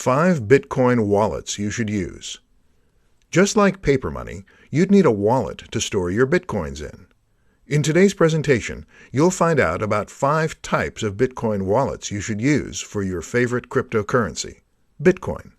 5 Bitcoin wallets you should use. Just like paper money, you'd need a wallet to store your Bitcoins in. In today's presentation, you'll find out about 5 types of Bitcoin wallets you should use for your favorite cryptocurrency, Bitcoin.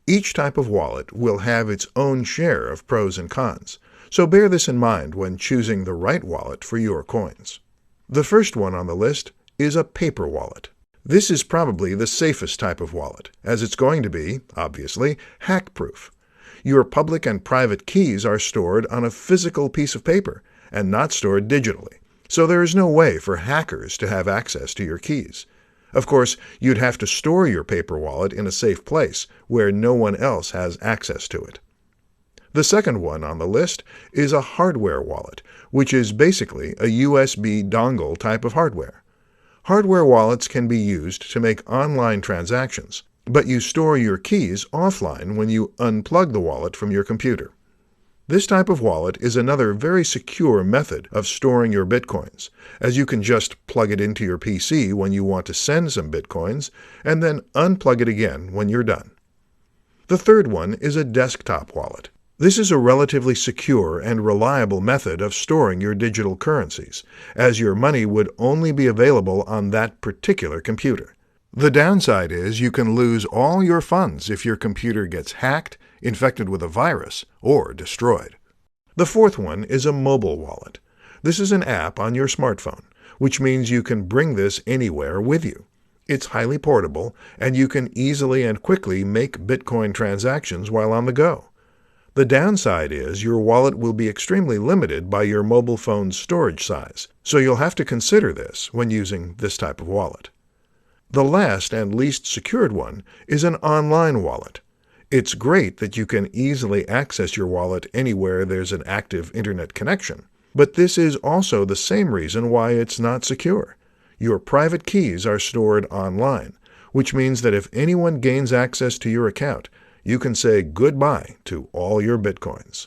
Each type of wallet will have its own share of pros and cons, so bear this in mind when choosing the right wallet for your coins. The first one on the list is a paper wallet. This is probably the safest type of wallet, as it's going to be, obviously, hack-proof. Your public and private keys are stored on a physical piece of paper and not stored digitally, so there is no way for hackers to have access to your keys. Of course, you'd have to store your paper wallet in a safe place where no one else has access to it. The second one on the list is a hardware wallet, which is basically a USB dongle type of hardware. Hardware wallets can be used to make online transactions, but you store your keys offline when you unplug the wallet from your computer. This type of wallet is another very secure method of storing your Bitcoins, as you can just plug it into your PC when you want to send some Bitcoins, and then unplug it again when you're done. The third one is a desktop wallet. This is a relatively secure and reliable method of storing your digital currencies, as your money would only be available on that particular computer. The downside is you can lose all your funds if your computer gets hacked, infected with a virus, or destroyed. The fourth one is a mobile wallet. This is an app on your smartphone, which means you can bring this anywhere with you. It's highly portable, and you can easily and quickly make Bitcoin transactions while on the go. The downside is your wallet will be extremely limited by your mobile phone's storage size, so you'll have to consider this when using this type of wallet. The last and least secured one is an online wallet. It's great that you can easily access your wallet anywhere there's an active internet connection, but this is also the same reason why it's not secure. Your private keys are stored online, which means that if anyone gains access to your account, you can say goodbye to all your Bitcoins.